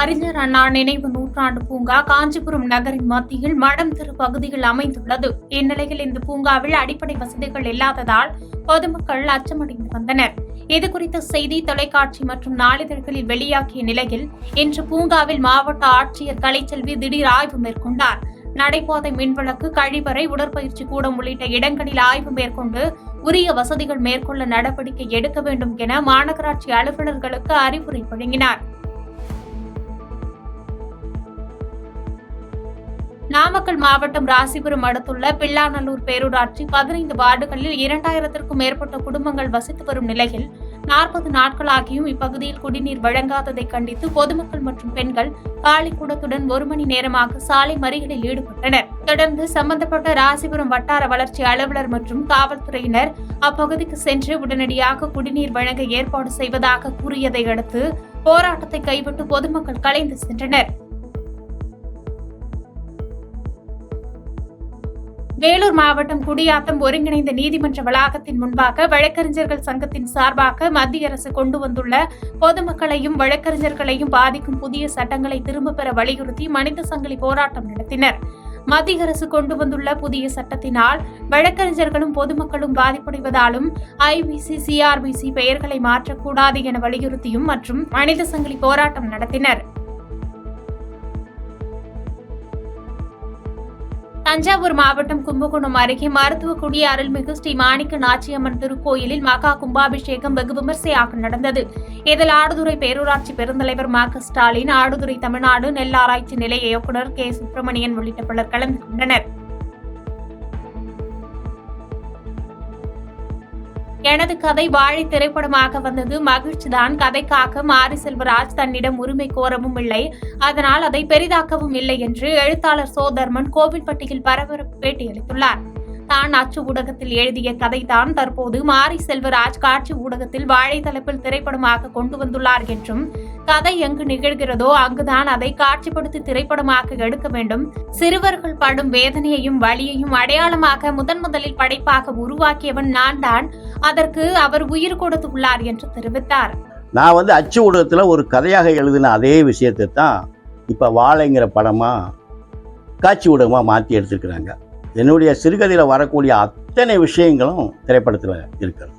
அறிஞர் அண்ணா நினைவு நூற்றாண்டு பூங்கா காஞ்சிபுரம் நகரின் மத்தியில் மடம் தெரு பகுதியில் அமைந்துள்ளது. இந்நிலையில் இந்த பூங்காவில் அடிப்படை வசதிகள் இல்லாததால் பொதுமக்கள் அச்சமடைந்து வந்தனர். இதுகுறித்த செய்தி தொலைக்காட்சி மற்றும் நாளிதழ்களில் வெளியாகிய நிலையில் இன்று பூங்காவில் மாவட்ட ஆட்சியர் கலைச்செல்வி திடீர் ஆய்வு மேற்கொண்டார். நடைபாதை, மின்விளக்கு, கழிவறை, உடற்பயிற்சி கூடம் உள்ளிட்ட இடங்களில் ஆய்வு மேற்கொண்டு உரிய வசதிகள் மேற்கொள்ள நடவடிக்கை எடுக்க வேண்டும் என மாநகராட்சி அலுவலர்களுக்கு அறிவுரை வழங்கினார். நாமக்கல் மாவட்டம் ராசிபுரம் அடுத்துள்ள பில்லாநல்லூர் பேரூராட்சி 15 வார்டுகளில் 2000க்கும் மேற்பட்ட குடும்பங்கள் வசித்து வரும் நிலையில் 40 நாட்களாகியும் இப்பகுதியில் குடிநீர் வழங்காததை கண்டித்து பொதுமக்கள் மற்றும் பெண்கள் காலிக்கூடத்துடன் 1 மணி நேரமாக சாலை மறியலில் ஈடுபட்டனர். தொடர்ந்து சம்பந்தப்பட்ட ராசிபுரம் வட்டார வளர்ச்சி அலுவலர் மற்றும் காவல்துறையினர் அப்பகுதிக்கு சென்று உடனடியாக குடிநீர் வழங்க ஏற்பாடு செய்வதாக கூறியதை அடுத்து போராட்டத்தை கைவிட்டு பொதுமக்கள் கலைந்து சென்றனர். வேலூர் மாவட்டம் குடியாத்தம் ஒருங்கிணைந்த நீதிமன்ற வளாகத்தின் முன்பாக வழக்கறிஞர்கள் சங்கத்தின் சார்பாக மத்திய அரசு கொண்டு வந்துள்ள பொதுமக்களையும் வழக்கறிஞர்களையும் பாதிக்கும் புதிய சட்டங்களை திரும்பப் பெற வலியுறுத்தி மனித சங்கிலி போராட்டம் நடத்தினர். மத்திய அரசு கொண்டு வந்துள்ள புதிய சட்டத்தினால் வழக்கறிஞர்களும் பொதுமக்களும் பாதிப்படைவதாலும் ஐபிசி, சிஆர்பிசி பெயர்களை மாற்றக்கூடாது என வலியுறுத்தியும் மற்றும் மனித சங்கிலி போராட்டம் நடத்தினர். தஞ்சாவூர் மாவட்டம் கும்பகோணம் அருகே மருத்துவக்குடி அருள்மிகு ஸ்ரீ மாணிக்க நாச்சியம்மன் திருக்கோயிலில் மகா கும்பாபிஷேகம் வெகு விமர்சையாக நடந்தது. இதில் ஆடுதுறை பேரூராட்சி பெருந்தலைவர் ஸ்டாலின், ஆடுதுறை தமிழ்நாடு நெல் ஆராய்ச்சி நிலைய இயக்குநர் கே. சுப்பிரமணியன் உள்ளிட்ட பலர் கலந்து கொண்டனர். எனது கதை வாழை திரைப்படமாக வந்தது மகிழ்ச்சிதான். கதைக்காக மாரி செல்வராஜ் தன்னிடம் உரிமை கோரவும் இல்லை, அதனால் அதை பெரிதாக்கவும் இல்லை என்று எழுத்தாளர் சோ. தர்மன் கோவில்பட்டியில் பரபரப்பு பேட்டியளித்துள்ளார். தான் அச்சு ஊடகத்தில் எழுதிய கதைதான் தற்போது மாரி செல்வராஜ் காட்சி ஊடகத்தில் வாழை தலைப்பில் திரைப்படமாக கொண்டு வந்துள்ளார் என்றும், கதை எங்கு நிகழ்கிறதோ அங்குதான் அதை காட்சிப்படுத்தி திரைப்படமாக எடுக்க வேண்டும். சிறுவர்கள் படும் வேதனையையும் வலியையும் அடையாளமாக முதலில் படைப்பாக உருவாக்கியவன் நான் தான், அதற்கு அவர் உயிர் கொடுத்து உள்ளார் என்று தெரிவித்தார். நான் அச்சு ஊடகத்தில் ஒரு கதையாக எழுதின அதே விஷயத்தை தான் இப்போ வாழைங்கிற படமாக காட்சி ஊடகமாக மாற்றி எடுத்துருக்கிறாங்க. என்னுடைய சிறுகதையில் வரக்கூடிய அத்தனை விஷயங்களும் திரைப்படத்தில் இருக்கிறது.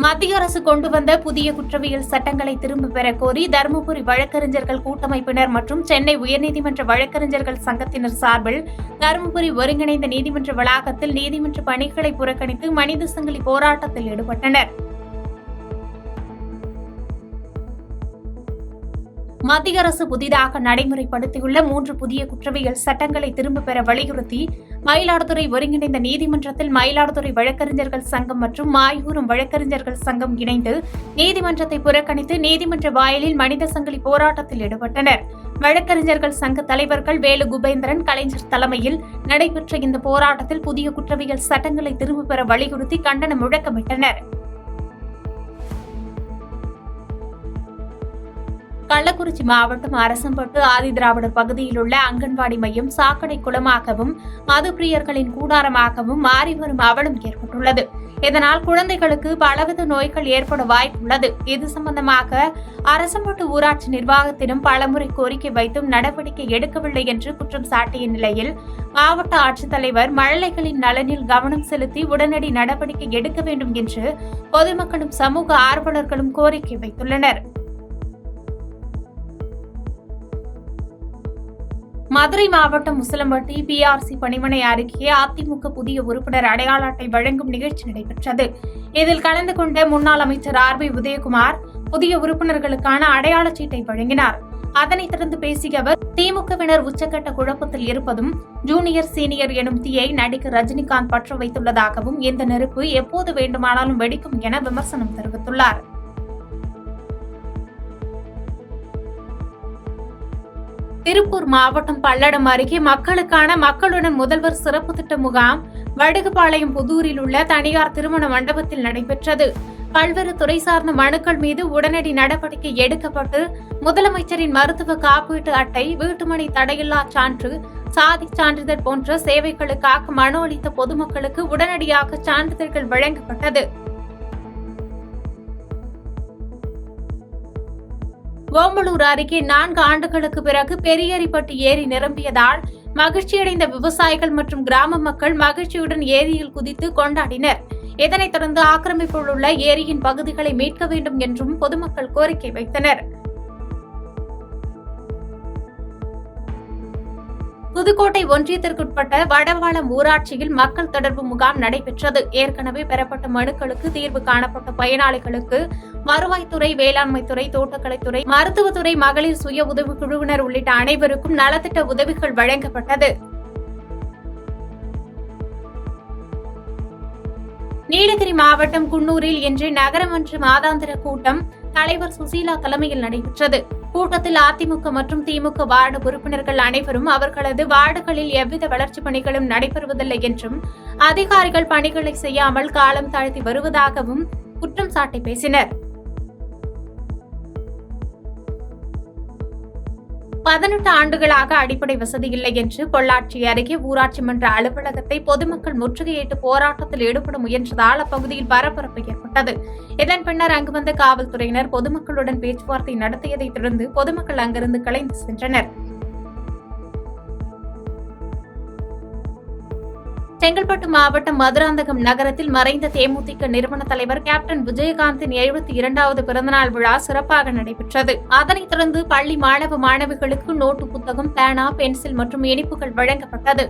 மத்திய அரசு கொண்டு வந்த புதிய குற்றவியல் சட்டங்களை திரும்பப் பெற கோரி தருமபுரி வழக்கறிஞர்கள் கூட்டமைப்பினர் மற்றும் சென்னை உயர்நீதிமன்ற வழக்கறிஞர்கள் சங்கத்தினர் சார்பில் தருமபுரி ஒருங்கிணைந்த நீதிமன்ற வளாகத்தில் நீதிமன்ற பணிகளை புறக்கணித்து மனித சங்கிலி போராட்டத்தில் ஈடுபட்டனர். மத்திய அரசு புதிதாக நடைமுறைப்படுத்தியுள்ள 3 புதிய குற்றவியல் சட்டங்களை திரும்பப் பெற வலியுறுத்தி மயிலாடுதுறை ஒருங்கிணைந்த நீதிமன்றத்தில் மயிலாடுதுறை வழக்கறிஞர்கள் சங்கம் மற்றும் மாயூரம் வழக்கறிஞர்கள் சங்கம் இணைந்து நீதிமன்றத்தை புறக்கணித்து நீதிமன்ற வாயிலில் மனித சங்கிலி போராட்டத்தில் ஈடுபட்டனர். வழக்கறிஞர்கள் சங்க தலைவர்கள் வேலு குபேந்திரன், கலைஞர் தலைமையில் நடைபெற்ற இந்த போராட்டத்தில் புதிய குற்றவியல் சட்டங்களை திரும்பப் பெற வலியுறுத்தி கண்டன முழக்கமிட்டனர். கள்ளக்குறிச்சி மாவட்டம் அரசம்பட்டு ஆதிதிராவிடர் பகுதியில் உள்ள அங்கன்வாடி மையம் சாக்கடை குளமாகவும் மதுப்பிரியர்களின் கூடாரமாகவும் மாறி வரும் அவலம் ஏற்பட்டுள்ளது. இதனால் குழந்தைகளுக்கு பலவித நோய்கள் ஏற்பட வாய்ப்புள்ளது. இது சம்பந்தமாக அரசம்பட்டு ஊராட்சி நிர்வாகத்திடம் பலமுறை கோரிக்கை வைத்தும் நடவடிக்கை எடுக்கவில்லை என்று குற்றம் சாட்டிய நிலையில் மாவட்ட ஆட்சித்தலைவர் மழலைகளின் நலனில் கவனம் செலுத்தி உடனடி நடவடிக்கை எடுக்க வேண்டும் என்று பொதுமக்களும் சமூக ஆர்வலர்களும் கோரிக்கை வைத்துள்ளனர். மதுரை மாவட்டம் முசலம்பட்டி பிஆர்சி பணிமனை அருகே அதிமுக புதிய உறுப்பினர் அடையாள அட்டை வழங்கும் நிகழ்ச்சி நடைபெற்றது. இதில் கலந்து கொண்ட முன்னாள் அமைச்சர் ஆர்.பி. உதயகுமார் புதிய உறுப்பினர்களுக்கான அடையாள சீட்டை வழங்கினார். அதனைத் தொடர்ந்து பேசிய அவர், திமுகவினர் உச்சக்கட்ட குழப்பத்தில் இருப்பதும் ஜூனியர் சீனியர் எனும் தீயை நடிகர் ரஜினிகாந்த் பற்ற வைத்துள்ளதாகவும் இந்த நெருப்பு எப்போது வேண்டுமானாலும் வெடிக்கும் என விமர்சனம் தெரிவித்துள்ளார். திருப்பூர் மாவட்டம் பல்லடம் அருகே மக்களுக்கான மக்களுடன் முதல்வர் சிறப்பு திட்ட முகாம் வடுகுபாளையம் புதூரில் உள்ள தனியார் திருமண மண்டபத்தில் நடைபெற்றது. பல்வேறு துறை சார்ந்த மனுக்கள் மீது உடனடி நடவடிக்கை எடுக்கப்பட்டு முதலமைச்சரின் மருத்துவ காப்பீட்டு அட்டை, வீட்டுமனை தடையில்லா சான்று, சாதி சான்றிதழ் போன்ற சேவைகளுக்காக மனு அளித்த பொதுமக்களுக்கு உடனடியாக சான்றிதழ்கள் வழங்கப்பட்டது. ஓமலூர் அருகே 4 ஆண்டுகளுக்கு பிறகு பெரியரிப்பட்டு ஏரி நிரம்பியதால் மகிழ்ச்சியடைந்த விவசாயிகள் மற்றும் கிராம மக்கள் மகிழ்ச்சியுடன் ஏரியில் குதித்து கொண்டாடினர். இதனைத் தொடர்ந்து ஆக்கிரமிப்பில் உள்ள ஏரியின் பகுதிகளை மீட்க வேண்டும் என்றும் பொதுமக்கள் கோரிக்கை வைத்தனர். புதுக்கோட்டை ஒன்றியத்திற்குட்பட்ட வடவாளம் ஊராட்சியில் மக்கள் தொடர்பு முகாம் நடைபெற்றது. ஏற்கனவே பெறப்பட்ட மனுக்களுக்கு தீர்வு காணப்பட்ட பயனாளிகளுக்கு வருவாய்த்துறை, வேளாண்மைத்துறை, தோட்டக்கலைத்துறை, மருத்துவத்துறை, மகளிர் சுய உதவி குழுவினர் உள்ளிட்ட அனைவருக்கும் நலத்திட்ட உதவிகள் வழங்கப்பட்டது. நீலகிரி மாவட்டம் குன்னூரில் இன்று நகரமன்ற மாதாந்திர கூட்டம் தலைவர் சுசீலா தலைமையில் நடைபெற்றது. கூட்டத்தில் அதிமுக மற்றும் திமுக வார்டு உறுப்பினர்கள் அனைவரும் அவர்களது வார்டுகளில் எவ்வித வளர்ச்சிப் பணிகளும் நடைபெறுவதில்லை என்றும் அதிகாரிகள் பணிகளை செய்யாமல் காலம் தாழ்த்தி வருவதாகவும் குற்றம் சாட்டி பேசினர். 18 ஆண்டுகளாக அடிப்படை வசதி இல்லை என்று பொள்ளாச்சி அருகே ஊராட்சி மன்ற அலுவலகத்தை பொதுமக்கள் முற்றுகையிட்டு போராட்டத்தில் ஈடுபட முயன்றதால் அப்பகுதியில் பரபரப்பு ஏற்பட்டது. இதன் பின்னர் அங்கு வந்த காவல்துறையினர் பொதுமக்களுடன் பேச்சுவார்த்தை நடத்தியதைத் தொடர்ந்து பொதுமக்கள் அங்கிருந்து கலைந்து சென்றனர். செங்கல்பட்டு மாவட்டம் மதுராந்தகம் நகரத்தில் மறைந்த தேமுதிக நிறுவன தலைவர் கேப்டன் விஜயகாந்தின் 72வது பிறந்தநாள் விழா சிறப்பாக நடைபெற்றது. அதனைத் தொடர்ந்து பள்ளி மாணவ மாணவிகளுக்கு நோட்டு புத்தகம், பேனா, பென்சில் மற்றும் இனிப்புகள் வழங்கப்பட்டது.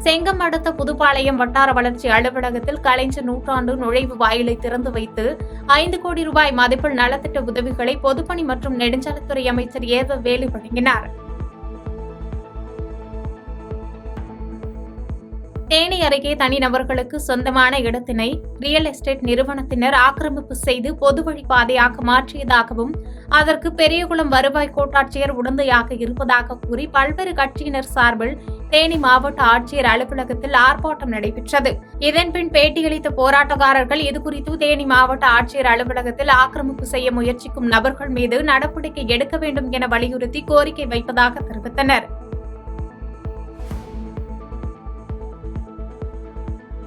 செங்கம் அடுத்த புதுப்பாளையம் வட்டார வளர்ச்சி அலுவலகத்தில் கலைஞர் நூற்றாண்டு நுழைவு வாயிலை திறந்து வைத்து 5 கோடி ரூபாய் மதிப்பில் நலத்திட்ட உதவிகளை பொதுப்பணி மற்றும் நெடுஞ்சாலைத்துறை அமைச்சர் ஏவ வேலு வழங்கினார். தேனி அருகே தனிநபர்களுக்கு சொந்தமான இடத்தினை ரியல் எஸ்டேட் நிறுவனத்தினர் ஆக்கிரமிப்பு செய்து பொது வழிப்பாதையாக மாற்றியதாகவும் அதற்கு பெரியகுளம் வருவாய் கோட்டாட்சியர் உடந்தையாக இருப்பதாக கூறி பல்வேறு கட்சியினர் சார்பில் தேனி மாவட்ட ஆட்சியர் அலுவலகத்தில் ஆர்ப்பாட்டம் நடைபெற்றது. இதன்பின் பேட்டியளித்த போராட்டக்காரர்கள் இதுகுறித்து தேனி மாவட்ட ஆட்சியர் அலுவலகத்தில் ஆக்கிரமிப்பு செய்ய முயற்சிக்கும் நபர்கள் மீது நடவடிக்கை எடுக்க வேண்டும் என வலியுறுத்தி கோரிக்கை வைப்பதாக தெரிவித்தனர்.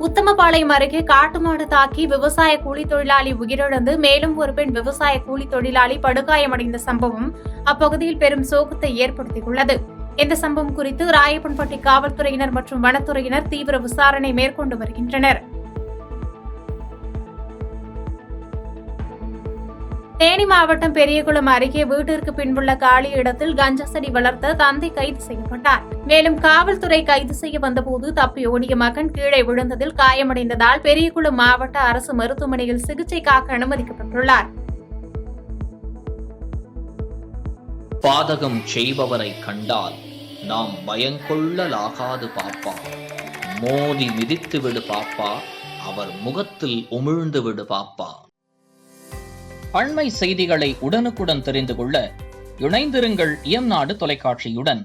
உத்தமபாளையம் அருகே காட்டுமாடு தாக்கி விவசாய கூலி தொழிலாளி உயிரிழந்து மேலும் ஒரு பெண் விவசாய கூலி தொழிலாளி படுகாயமடைந்த சம்பவம் அப்பகுதியில் பெரும் சோகத்தை ஏற்படுத்தியுள்ளது. இந்த சம்பவம் குறித்து ராயப்பன்பட்டி காவல்துறையினர் மற்றும் வனத்துறையினர் தீவிர விசாரணை மேற்கொண்டு வருகின்றனர். தேனி மாவட்டம் பெரியகுளம் அருகே வீட்டிற்கு பின்புள்ள காலி இடத்தில் கஞ்சா செடி வளர்த்த தந்தை கைது செய்யப்பட்டார். மேலும் காவல்துறை கைது செய்ய வந்தபோது தப்பி ஓடிய மகன் கீழே விழுந்ததில் காயமடைந்ததால் பெரியகுளம் மாவட்ட அரசு மருத்துவமனையில் சிகிச்சைக்காக அனுமதிக்கப்பட்டுள்ளார். பாதகம் செய்பவரை கண்டால் நாம் பயங்கொள்ளலாகாது பாப்பா, மோதி மிதித்து விடு பாப்பா, அவர் முகத்தில் உமிழ்ந்து விடு பாப்பா. அண்மை செய்திகளை உடனுக்குடன் தெரிந்து கொள்ள இணைந்திருங்கள் இயம்நாடு தொலைக்காட்சியுடன்.